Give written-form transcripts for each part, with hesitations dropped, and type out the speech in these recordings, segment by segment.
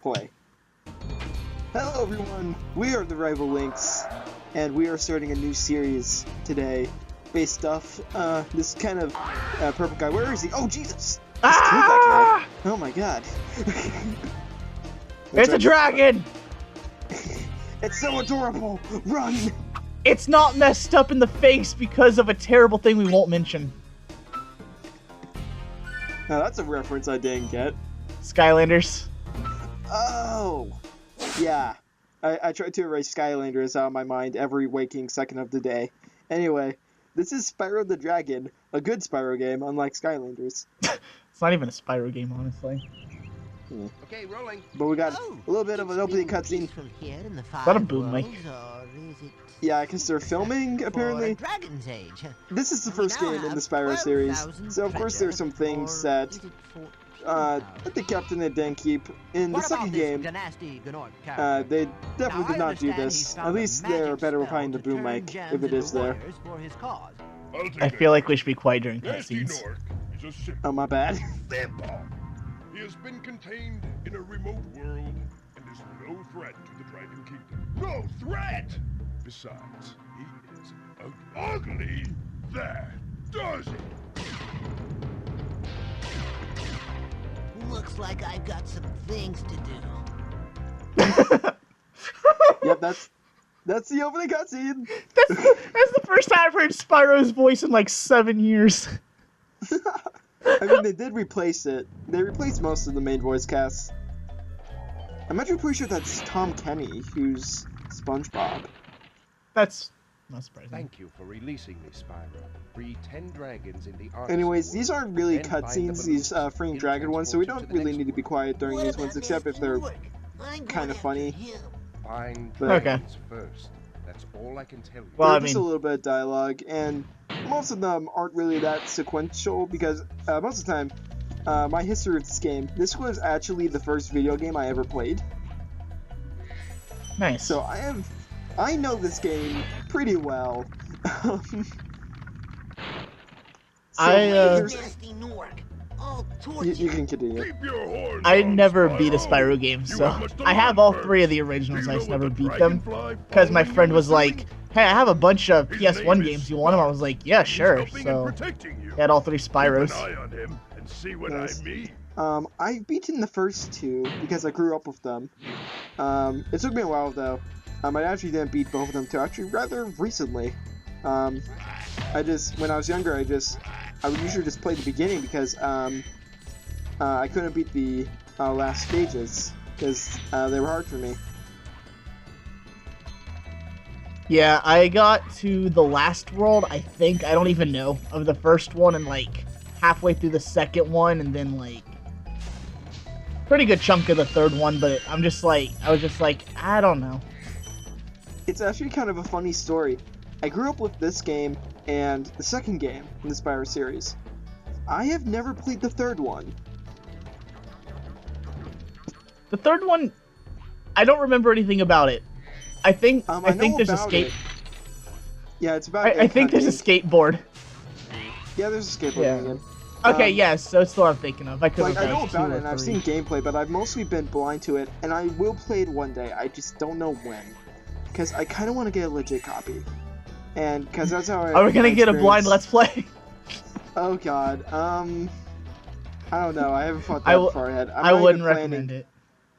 play. Hello everyone, we are the Rival Links, and we are starting a new series today based off this kind of purple guy. Where is he? Oh Jesus! Just killed that guy. Oh my god. It's a dragon! It's so adorable! Run! It's not messed up in the face because of a terrible thing we won't mention. Now that's a reference I didn't get. Skylanders. Oh! Yeah. I tried to erase Skylanders out of my mind every waking second of the day. Anyway, this is Spyro the Dragon, a good Spyro game, unlike Skylanders. It's not even a Spyro game, honestly. Yeah. Okay, rolling. But we got a little bit of an opening cutscene. Is that a boom mic? Yeah, because they're filming, apparently. This is the first game in the Spyro series, so of course there's some things that they kept and they didn't keep. In the second game, they definitely did not do this. At least they're better behind the boom mic, if it is there. I feel like we should be quiet during cutscenes. Oh, my bad. He has been contained in a remote world and is no threat to the Dragon Kingdom. No threat! Besides, he is ugly. That does it! Looks like I've got some things to do. Yep, that's the opening cutscene. That's the first time I've heard Spyro's voice in like 7 years. I mean, they did replace it. They replaced most of the main voice cast. I'm actually pretty sure that's Tom Kenny, who's SpongeBob. That's not surprising. Thank you for releasing me, Spyro. Free 10 dragons in the ark. Anyways, these aren't really cutscenes, these freeing dragon ones, so we don't really need to be quiet during these ones, except if they're kind of funny. Find But- dragons first. That's all I can tell you. Well, I There's just a little bit of dialogue, and most of them aren't really that sequential, because most of the time, my history of this game, this was actually the first video game I ever played. Nice. So I know this game pretty well. You can continue. Keep your horns I on, never beat a Spyro. Spyro game, You so must I have learn all first. 3 of the Do originals. you I know just never what the beat them dragonfly because my following friend you was is like, doing? "Hey, I have a bunch of His PS1 name games. is You want them?" I was like, "Yeah, He's sure." helping and So protecting you. he had all 3 Keep Spyros. an eye on him and see what Nice. I mean. I've beaten the first 2 because I grew up with them. It took me a while though. I actually didn't beat both of them too. Actually, rather recently. When I was younger, I would usually just play the beginning because I couldn't beat the last stages because they were hard for me. Yeah, I got to the last world, I think, I don't even know, of the first one, and like halfway through the second one, and then like pretty good chunk of the third one, but I was just like, I don't know. It's actually kind of a funny story. I grew up with this game and the second game in the Spyro series. I have never played the third one. The third one, I don't remember anything about it. I think I know there's a about skate. it. Yeah, it's about. I think there's a skateboard. Yeah, there's a skateboard Yeah. again. Okay, yes, so it's the one I'm thinking of. I could Like, have I know guessed about 2 it or and I've 3. seen gameplay, but I've mostly been blind to it, and I will play it one day. I just don't know when, because I kind of want to get a legit copy, and because that's how I. Are we gonna get a blind experience- Let's Play? Oh God, I don't know. I haven't thought that far ahead. I wouldn't recommend it.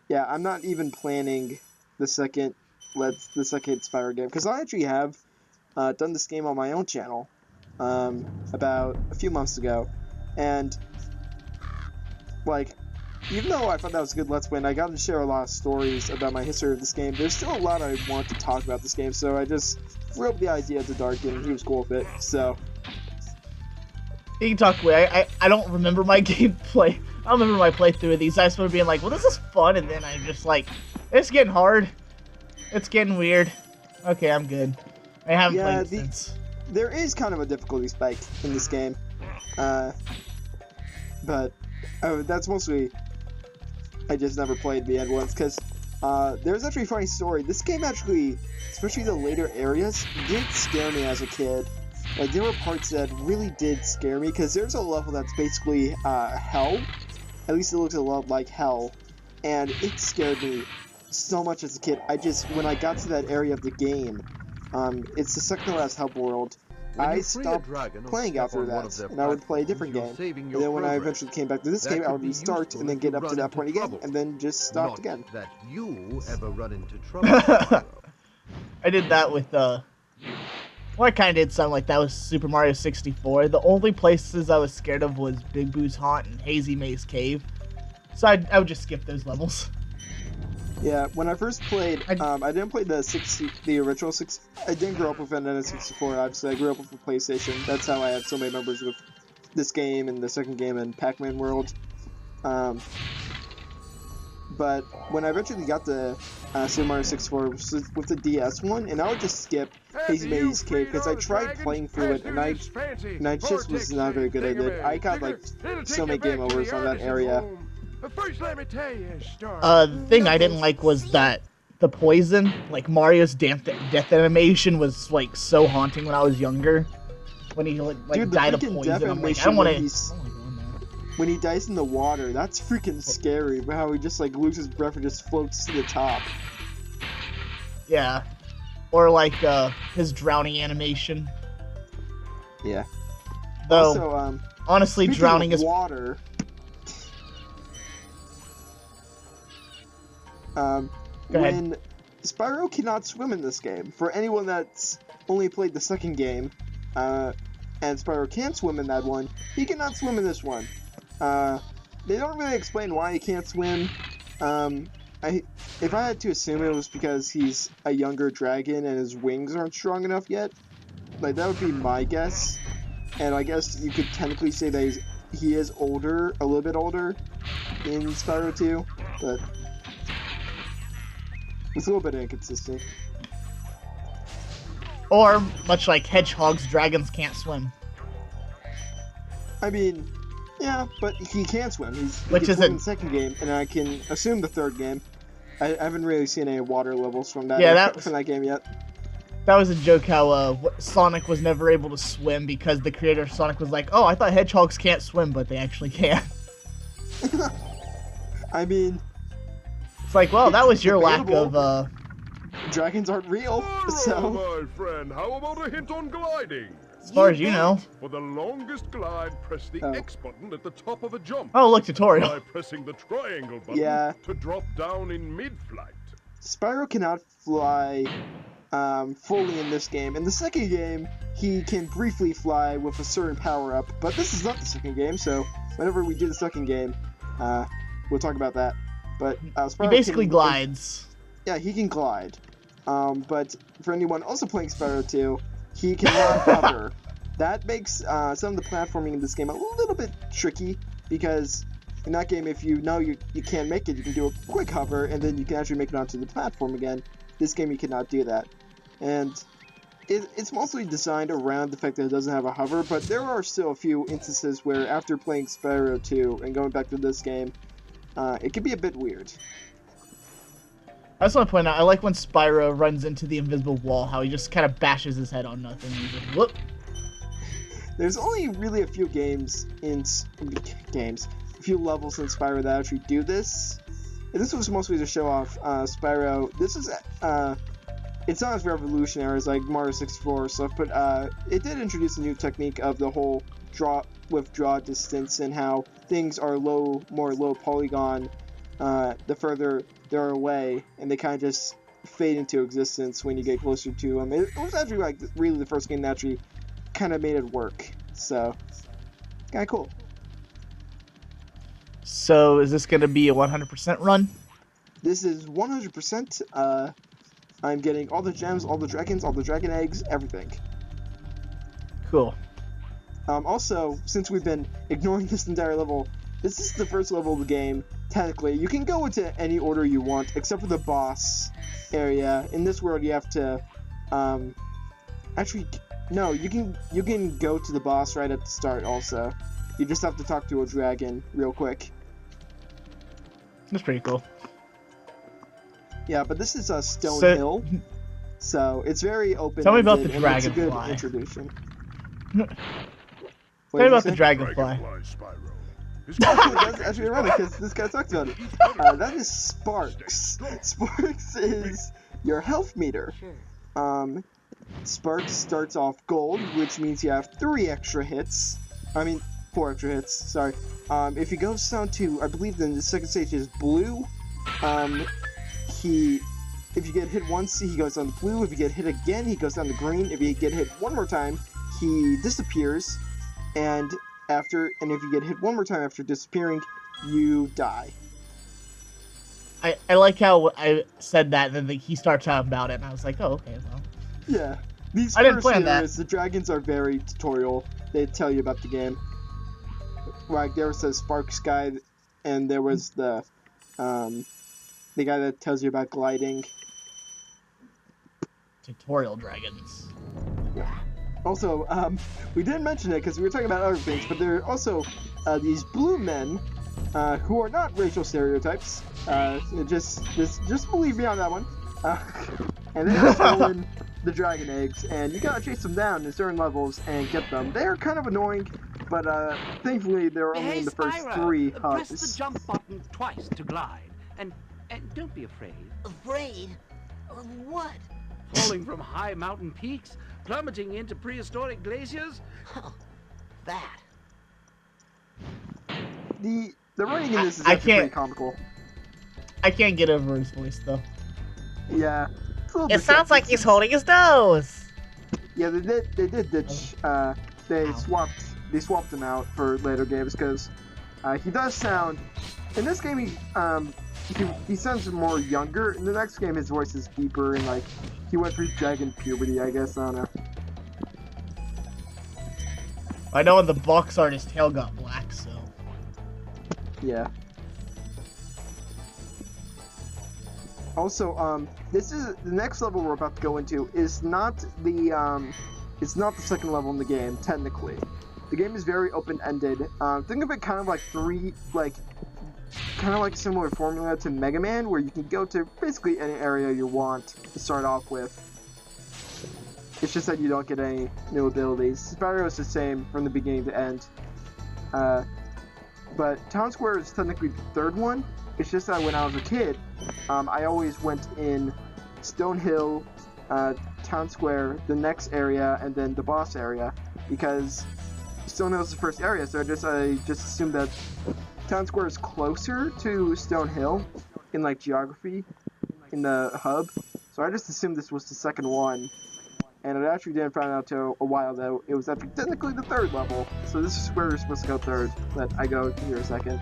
Yeah, I'm not even planning the second Spyro game because I actually have done this game on my own channel about a few months ago, and like, even though I thought that was a good Let's Play and I got to share a lot of stories about my history of this game, there's still a lot I want to talk about this game, so I just threw up the idea to Dark and he was cool with it, so. You can talk away. I don't remember my gameplay. I don't remember my playthrough of these. I just remember being like, well, this is fun, and then I'm just like, it's getting hard. It's getting weird. Okay, I'm good. I haven't played it since. There is kind of a difficulty spike in this game. But that's mostly I just never played the end ones, because there's actually a funny story. This game actually, especially the later areas, did scare me as a kid. Like, there were parts that really did scare me, because there's a level that's basically hell. At least it looks a lot like hell. and it scared me so much as a kid. When I got to that area of the game, it's the second to last hub world. I stopped playing after that, and I would play a different game. And then when I eventually came back to this game, I would restart and then get up to that point again, and then just stopped again. That you ever run into trouble. I did that with well, I kind of did something like that with Super Mario 64. The only places I was scared of was Big Boo's Haunt and Hazy Maze Cave, so I would just skip those levels. Yeah, when I first played, I didn't play the original 6. I didn't grow up with Nintendo 64, obviously. I grew up with a PlayStation. That's how I have so many members with this game and the second game and Pac-Man World. But when I eventually got the Super Mario 64 with the DS one, and I would just skip Hazy Maze Cave because I tried playing through it, and I just was not very good at it. I got like so many game overs on that area. First, let me tell you a story. The thing I didn't like was that the poison, like Mario's death animation, was like so haunting when I was younger. When he like Dude, died of poison, I'm like, I don't want to. When he dies in the water, that's freaking scary. How he just like loses breath and just floats to the top. Yeah, or like his drowning animation. Yeah. Though, Also, honestly, drowning is water. When Spyro cannot swim in this game, for anyone that's only played the second game, and Spyro can't swim in that one, he cannot swim in this one. They don't really explain why he can't swim. If I had to assume, it was because he's a younger dragon and his wings aren't strong enough yet. Like, that would be my guess. And I guess you could technically say that he is older, a little bit older in Spyro 2, but it's a little bit inconsistent. Or, much like hedgehogs, dragons can't swim. I mean, yeah, but he can swim. He Which can is swim in the second game, and I can assume the third game. I haven't really seen any water levels from that, from that game yet. That was a joke how Sonic was never able to swim because the creator of Sonic was like, oh, I thought hedgehogs can't swim, but they actually can. I mean... It's like, well, that was your lack of, Dragons aren't real, so... my friend, how about a hint on gliding? As far as you know. For the longest glide, press the X button at the top of a jump. Oh, look, tutorial. By pressing the triangle button to drop down in mid-flight. Spyro cannot fly fully in this game. In the second game, he can briefly fly with a certain power-up, but this is not the second game, so whenever we do the second game, we'll talk about that. But Spyro he basically glides. Yeah, he can glide. But for anyone also playing Spyro 2, he cannot hover. That makes some of the platforming in this game a little bit tricky, because in that game, if you know you can't make it, you can do a quick hover, and then you can actually make it onto the platform again. This game, you cannot do that. And it's mostly designed around the fact that it doesn't have a hover, but there are still a few instances where after playing Spyro 2 and going back to this game, it can be a bit weird. I just want to point out, I like when Spyro runs into the invisible wall, how he just kind of bashes his head on nothing. And he's like, whoop. There's only really a few a few levels in Spyro that actually do this. And this was mostly to show off Spyro. This is, it's not as revolutionary as like Mario 64 stuff, but it did introduce a new technique of the whole draw distance and how things are more low polygon the further they're away, and they kind of just fade into existence when you get closer to them. It was actually like really the first game that actually kind of made it work, so kind of cool. So is this going to be a 100% run? This is 100%. I'm getting all the gems, all the dragons, all the dragon eggs, everything. Cool. Also, since we've been ignoring this entire level, this is the first level of the game. Technically, you can go into any order you want, except for the boss area. In this world, you have to, actually, no, you can go to the boss right at the start. Also, you just have to talk to a dragon real quick. That's pretty cool. Yeah, but this is a stone hill, so it's very open. Tell me about the dragonfly. It's a good dragonfly. introduction. Tell me about the dragonfly. Spyro. That's actually ironic because this guy talked about it. That is Sparks. Sparks is your health meter. Sure. Sparks starts off gold, which means you have 3 extra hits. I mean, 4 extra hits, sorry. If he goes down to, I believe then the second stage is blue, if you get hit once, he goes down to blue. If you get hit again, he goes down to green. If you get hit one more time, he disappears. And if you get hit one more time after disappearing, you die. I like how I said that, and then he starts talking about it, and I was like, oh, okay, well. Yeah. These I didn't first plan that. areas, the dragons are very tutorial. They tell you about the game. Like, there was the Sparks guy, and there was the guy that tells you about gliding. Tutorial dragons. Yeah. Also, we didn't mention it because we were talking about other things, but there are also these blue men who are not racial stereotypes. Just believe me on that one. And they've stolen the dragon eggs, and you gotta chase them down in certain levels and get them. They're kind of annoying, but thankfully they're only in the first Spyro, 3 press hubs. the jump button twice to glide, and don't be afraid. Afraid? Of what? Falling from high mountain peaks, plummeting into prehistoric glaciers. Oh, that. The writing in this is I actually can't- pretty comical. I can't get over his voice, though. Yeah. It's a little It bit sounds like sexist. he's holding his nose. Yeah, they did ditch. They swapped him out for later games because he does sound. In this game, he sounds more younger. In the next game, his voice is deeper and like he went through dragon puberty. I guess I don't know. I know in the box art his tail got black, so. Yeah. Also, this is the next level we're about to go into is not the it's not the second level in the game technically. The game is very open-ended. Think of it kind of like kind of like a similar formula to Mega Man, where you can go to basically any area you want to start off with. It's just that you don't get any new abilities. Spyro is the same from the beginning to end. But Town Square is technically the third one. It's just that when I was a kid, I always went in Stonehill, Town Square, the next area, and then the boss area, because Stonehill is the first area. So I just assumed that Town Square is closer to Stonehill in like geography in the hub. So I just assumed this was the second one, and I actually didn't find out till a while that it was actually technically the third level. So this is where we're supposed to go third. But I go here a second.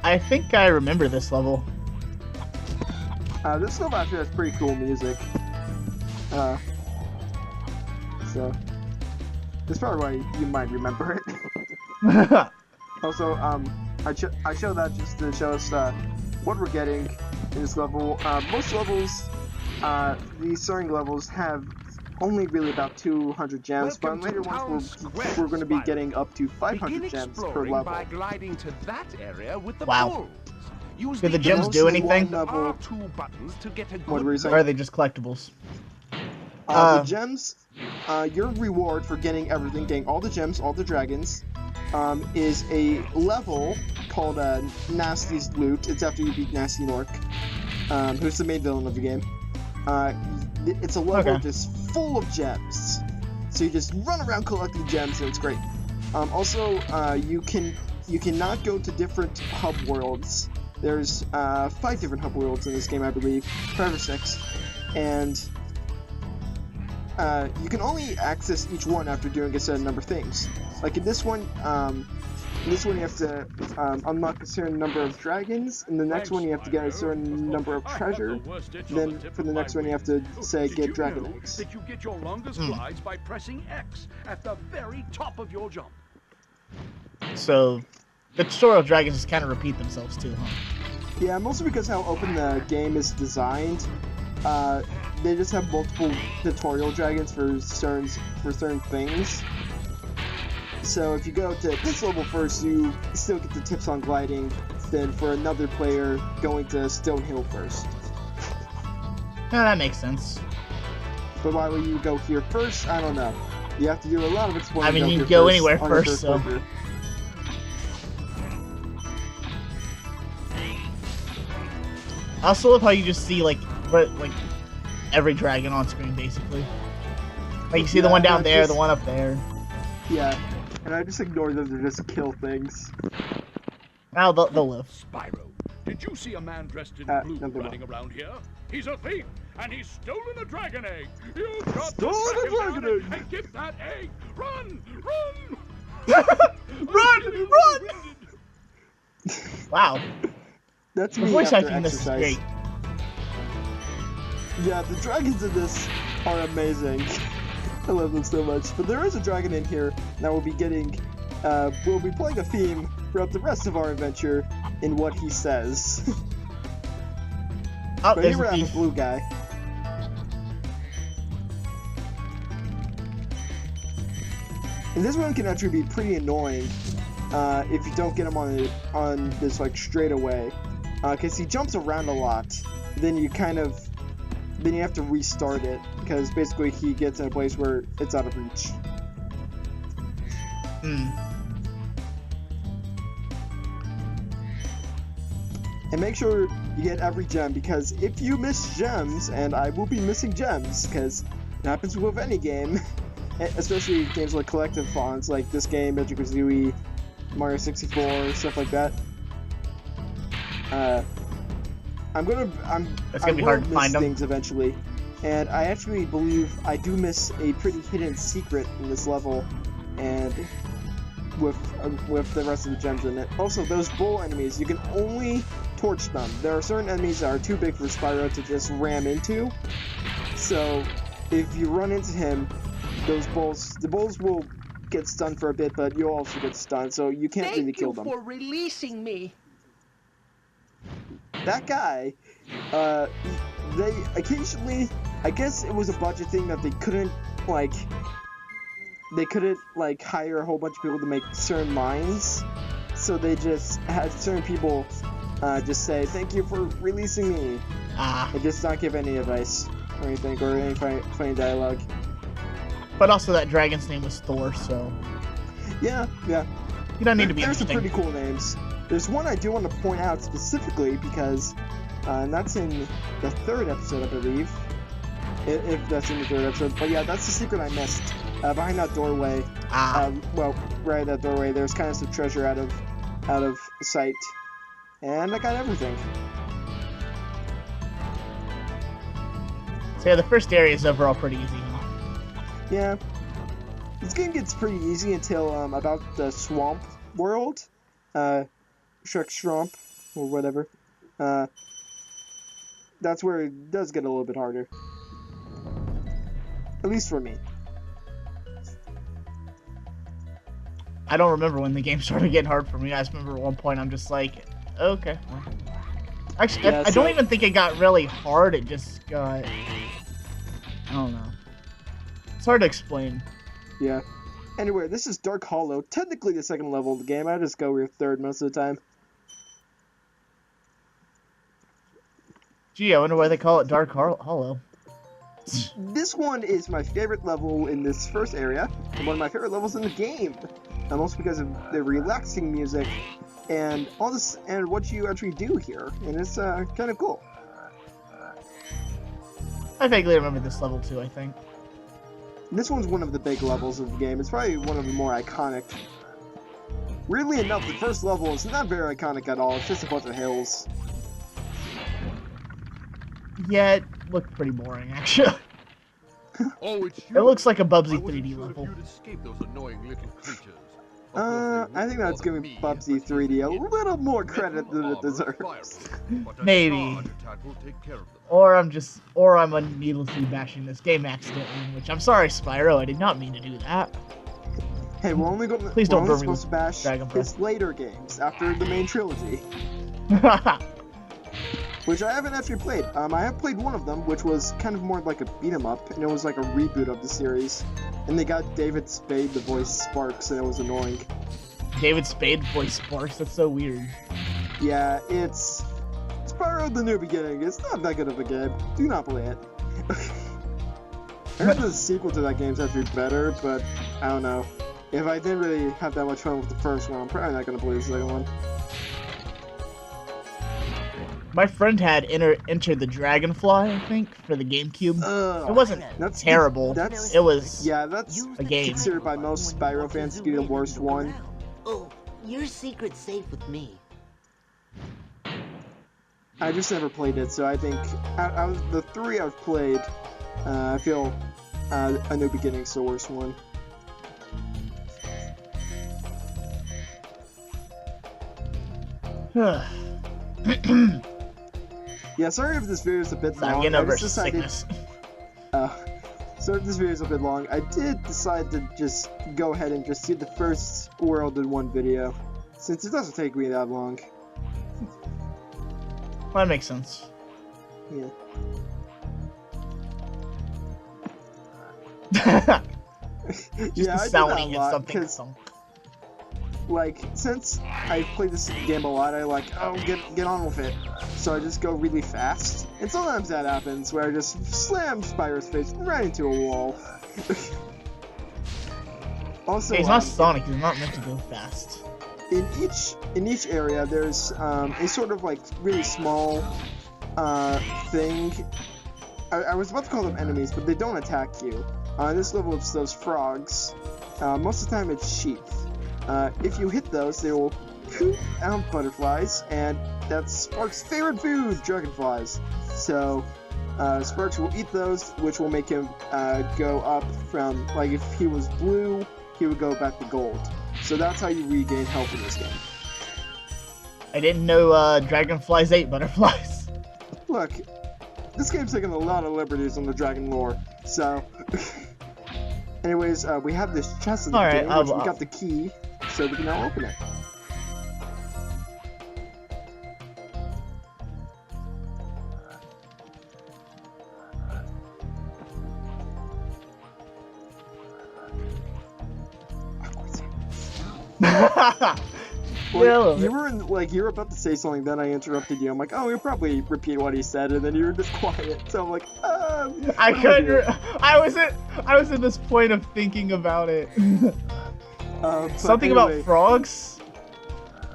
I think I remember this level. This level actually has pretty cool music. So that's probably why you might remember it. Also, I show that just to show us what we're getting in this level. Most levels, these starting levels have only really about 200 gems, but in later ones we're going to be getting up to 500 gems per level. By gliding to that area with the Wow. poles. Use Do the gems most do of anything? one level- R2 buttons to get a What good were you Or saying? are they just collectibles? The gems, your reward for getting everything, getting all the gems, all the dragons, is a level called Nasty's Loot. It's after you beat Nasty Nork, who's the main villain of the game. It's a level Okay. just full of gems. So you just run around collecting gems, and it's great. Also, you cannot go to different hub worlds. There's 5 different hub worlds in this game, I believe, 5 or 6, and you can only access each one after doing a certain number of things. Like in this one you have to unlock a certain number of dragons. In the next one, you have to get a certain number of treasure. Then for the next one, you have to say get dragon eggs. That you get your longest glides by pressing X at the very top of your jump. So, the tutorial dragons just kind of repeat themselves too, huh? Yeah, mostly because how open the game is designed. They just have multiple tutorial dragons for certain things. So if you go to this level first, you still get the tips on gliding. Then for another player, going to Stonehill first. Yeah, that makes sense. But why would you go here first? I don't know. You have to do a lot of exploring. I mean, to you here go first anywhere on your first, so. playthrough. I also love how you just see like every dragon on screen basically. Like you see the Yeah, one down and there, just- the one up there. Yeah, and I just ignore them to just kill things. Now they'll live. Spyro, did you see a man dressed in blue nothing running around here? He's a thief, and he's stolen a dragon egg. You've got Stolen to track a him down dragon egg! and get that egg. Run, run! Run! Wow, That's the me voice after acting this is exercise. great. Yeah, the dragons in this are amazing. I love them so much. But there is a dragon in here that we'll be getting. We'll be playing a theme throughout the rest of our adventure in what he says. Oh, But there's here we a have a thief. blue guy. And this one can actually be pretty annoying if you don't get him on this like straight away, because he jumps around a lot. Then you have to restart it because basically he gets in a place where it's out of reach. And make sure you get every gem, because if you miss gems, and I will be missing gems, because it happens with any game, especially games like collective fonts, like this game, Banjo-Kazooie, Mario 64, stuff like that. I'm It's gonna be gonna hard to miss find 'em. things eventually, and I actually believe I do miss a pretty hidden secret in this level, and with the rest of the gems in it. Also, those bull enemies, you can only torch them. There are certain enemies that are too big for Spyro to just ram into, so if you run into him, the bulls will get stunned for a bit, but you'll also get stunned, so you can't really kill them. for releasing me. That guy, they occasionally, I guess it was a budget thing that they couldn't hire a whole bunch of people to make certain lines, so they just had certain people just say, "Thank you for releasing me," and just not give any advice or anything, or any funny dialogue. But also that dragon's name was Thor, so Yeah. you don't need to be There's some interesting. pretty cool names. There's one I do want to point out specifically because, and that's in the third episode, I believe. If that's in the third episode. But yeah, that's the secret I missed. Behind that doorway, well, right at that doorway, there's kind of some treasure out of sight. And I got everything. So yeah, the first area is overall pretty easy. Huh? Yeah. This game gets pretty easy until about the swamp world. Shrek Swamp, or whatever. That's where it does get a little bit harder. At least for me. I don't remember when the game started getting hard for me. I just remember at one point I'm just like, okay. Well. Actually, Yeah, I don't even think it got really hard. It just got, I don't know. It's hard to explain. Yeah. Anyway, this is Dark Hollow. Technically the second level of the game. I just go with third most of the time. Gee, I wonder why they call it Dark Hollow. This one is my favorite level in this first area, and one of my favorite levels in the game. Mostly because of the relaxing music and all this, and what you actually do here, and it's kind of cool. I vaguely remember this level too, I think. This one's one of the big levels of the game. It's probably one of the more iconic. Weirdly enough, the first level is not very iconic at all. It's just a bunch of hills. Yeah, it looked pretty boring, actually. Oh, it's It looks like a Bubsy I wasn't 3D sure if level. you'd escape those annoying little creatures. I think that's giving Bubsy 3D a little more credit than it deserves. Maybe. Or I'm needlessly bashing this game accidentally, which I'm sorry, Spyro, I did not mean to do that. Hey, we're only going to, Please don't we're burn only me supposed to bash Dragon Breath. his later games after the main trilogy, which I haven't actually played. I have played one of them, which was kind of more like a beat 'em up, and it was like a reboot of the series. And they got David Spade to voice Sparks, and it was annoying. David Spade voice Sparks, that's so weird. Yeah, it's Spyro the New Beginning. It's not that good of a game. Do not play it. I heard the sequel to that game's actually better, but I don't know. If I didn't really have that much fun with the first one, I'm probably not going to play the second one. My friend had Enter the Dragonfly, I think, for the GameCube. It wasn't That's terrible. That's It was yeah. That's a game. considered by most Spyro fans to be the worst one. Oh, your secret's safe with me. I just never played it, so I think out of the 3 I've played, I feel A New Beginning's the worst one. Yeah, sorry if this video is a bit So I'm long. getting I over just decided, sickness. sorry if this video is a bit long. I did decide to just go ahead and just see the first world in one video, since it doesn't take me that long. Well, that makes sense. Yeah. Just Yeah, the I do sound that when a you hit lot, something. 'cause, like, since I play this game a lot, I like, oh, get on with it. So I just go really fast. And sometimes that happens, where I just slam Spyro's face right into a wall. Also, Hey, he's not Sonic. He's not meant to go fast. in each area, there's a sort of like really small thing. I was about to call them enemies, but they don't attack you. On this level, it's those frogs. Most of the time, it's sheep. If you hit those, they will poop out butterflies, and that's Spark's favorite food, dragonflies. So Sparks will eat those, which will make him go up from, like, if he was blue, he would go back to gold. So that's how you regain health in this game. I didn't know dragonflies ate butterflies. Look, this game's taking a lot of liberties on the dragon lore, so... Anyways, we have this chest in the Alright, game, which we got the key, so we can now open it. Yeah, You were in, like, you were about to say something, then I interrupted you. I'm like, oh, you'll probably repeat what he said, and then you were just quiet. So I'm like, I what do I do? couldn't. I was at this point of thinking about it. But Something anyway, about frogs.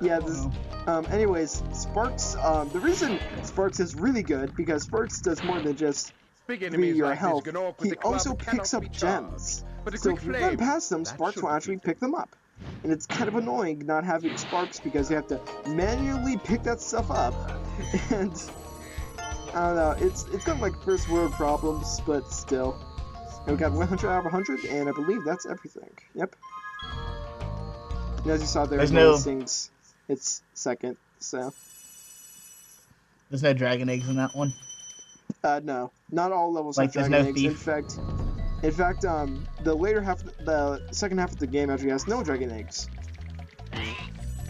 Yeah. This. Anyways, Sparks. The reason Sparks is really good because Sparks does more than just Big be enemies your like health. this can off with He the club also cannot picks up be charged. gems. But a So quick if you run flame, past them, that Sparks will shouldn't actually keep pick them up. And it's kind of annoying not having Sparks because you have to manually pick that stuff up. And I don't know, it's kind of like first world problems, but still. And we got 100 out of 100, and I believe that's everything. Yep. And as you saw there, There's no no- things. It's second, so. There's no dragon eggs in that one. No, not all levels Like, have there's dragon no eggs. thief? In fact, the later half, the second half of the game actually has no dragon eggs.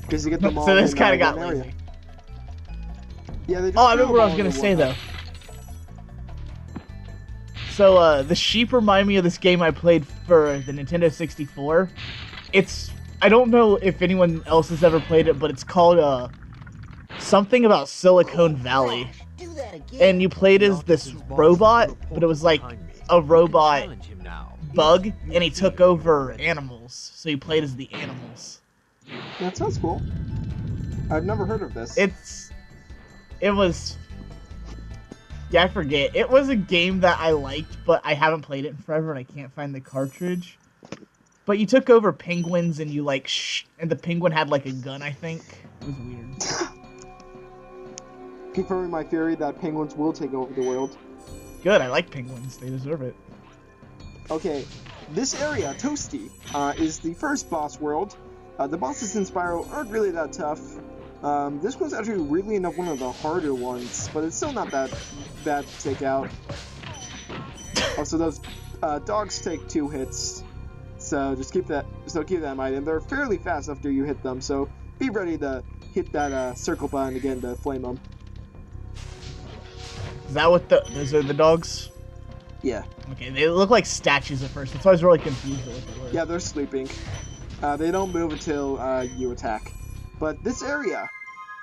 Because you get them all So this in kind of got one area. lazy. Yeah, they just Oh, I threw remember what I them was all gonna into say one. though. So the sheep remind me of this game I played for the Nintendo 64. I don't know if anyone else has ever played it, but it's called something about Silicon Valley. Do that again. And you played as this robot, but it was like a robot bug, and he took over animals. So you played as the animals. That sounds cool. I've never heard of this. It was, yeah, I forget. It was a game that I liked, but I haven't played it in forever, and I can't find the cartridge. But you took over penguins, and you and the penguin had like a gun, I think. It was weird. Confirming my theory that penguins will take over the world. Good, I like penguins. They deserve it. Okay, this area, Toasty, is the first boss world. The bosses in Spyro aren't really that tough. This one's actually really enough one of the harder ones, but it's still not that bad to take out. Also, those dogs take 2 hits, so just keep that in mind. And they're fairly fast after you hit them, so be ready to hit that circle button again to flame them. Is that what those are the dogs? Yeah. Okay, they look like statues at first. That's why I was really confused at what they were. Yeah, they're sleeping. They don't move until you attack. But this area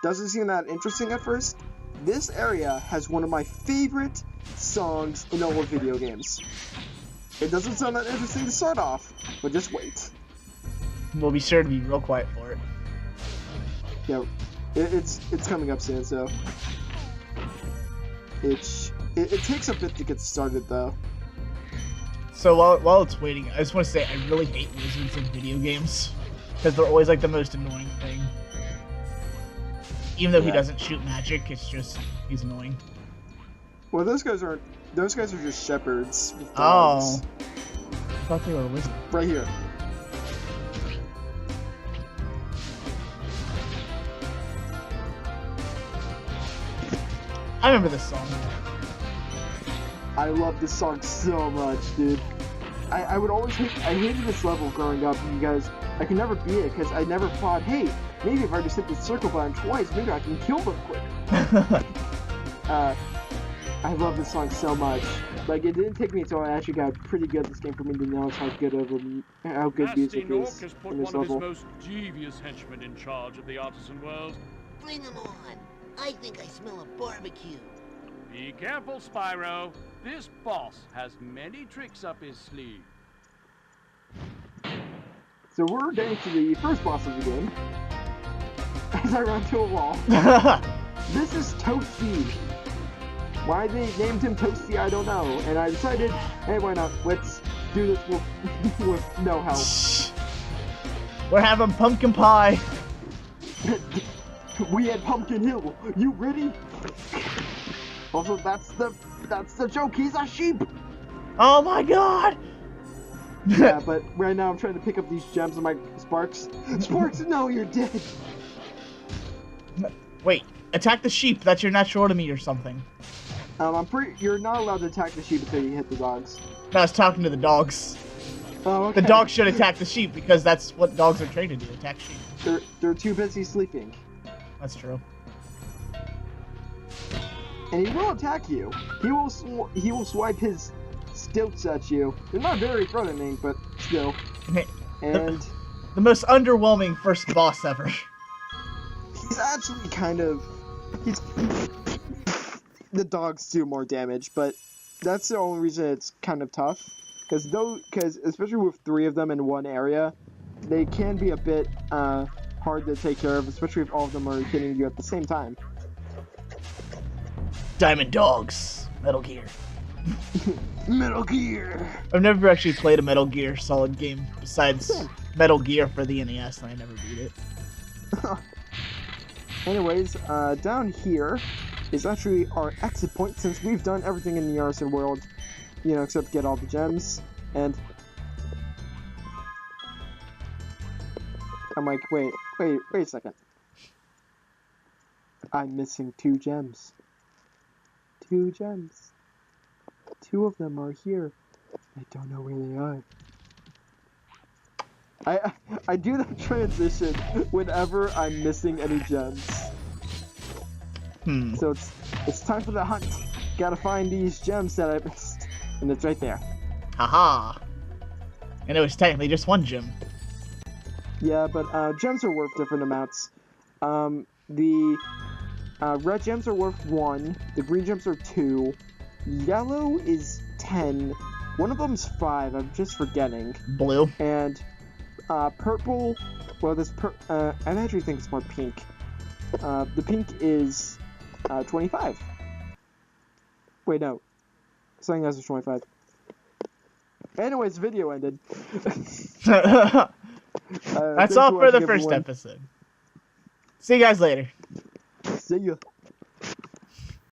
doesn't seem that interesting at first. This area has one of my favorite songs in all of video games. It doesn't sound that interesting to start off, but just wait. We'll be sure to be real quiet for it. Yeah, it's coming up soon, so. it takes a bit to get started though. So while it's waiting, I just want to say I really hate wizards in video games because they're always like the most annoying thing. Even though he Yeah. doesn't shoot magic, it's just he's annoying. Well, those guys are just shepherds with Oh, dogs. I thought they were wizards. Right here. I remember this song. I love this song so much, dude. I would always I hated this level growing up, you guys. I could never beat it because I never thought, hey, maybe if I just hit the circle button twice, maybe I can kill them quicker. I love this song so much. Like, it didn't take me until I actually got pretty good at this game for me to know how good music Nork is has put in this one of his level. most devious henchmen in charge of the artisan world. Bring him on. I think I smell a barbecue. Be careful, Spyro. This boss has many tricks up his sleeve. So we're getting to the first boss of the game. As I run to a wall. This is Toasty. Why they named him Toasty, I don't know. And I decided, hey, why not? Let's do this with no help. We're having pumpkin pie. We had Pumpkin Hill. You ready? Also, that's the joke. He's a sheep. Oh my god! Yeah, but right now I'm trying to pick up these gems on my Sparks. Sparks, no, you're dead. Wait, attack the sheep. That's your natural enemy or something. You're not allowed to attack the sheep until you hit the dogs. No, I was talking to the dogs. Oh, okay. The dogs should attack the sheep because that's what dogs are trained to do, attack sheep. They're too busy sleeping. That's true. And he will attack you. He will swipe his stilts at you. They're not very threatening, but still. And The most underwhelming first boss ever. he's actually the dogs do more damage, but that's the only reason it's kind of tough. Because especially with 3 of them in one area, they can be a bit hard to take care of, especially if all of them are hitting you at the same time. Diamond Dogs. Metal Gear. Metal Gear! I've never actually played a Metal Gear Solid game besides Metal Gear for the NES, and I never beat it. Anyways, down here is actually our exit point, since we've done everything in the Artisan world, you know, except get all the gems, and I'm like, wait a second. I'm missing 2 gems. 2 gems. 2 of them are here. I don't know where they are. I do that transition whenever I'm missing any gems. So it's time for the hunt. Gotta find these gems that I missed. And it's right there. Haha. And it was technically just 1 gem. Yeah, but gems are worth different amounts. The red gems are worth 1. The green gems are 2. Yellow is 10. One of them's 5. I'm just forgetting. Blue. And purple. Well, I actually think it's more pink. The pink is 25. Wait, no. Something else is 25. Anyways, video ended. That's all for the first episode. See you guys later. See ya.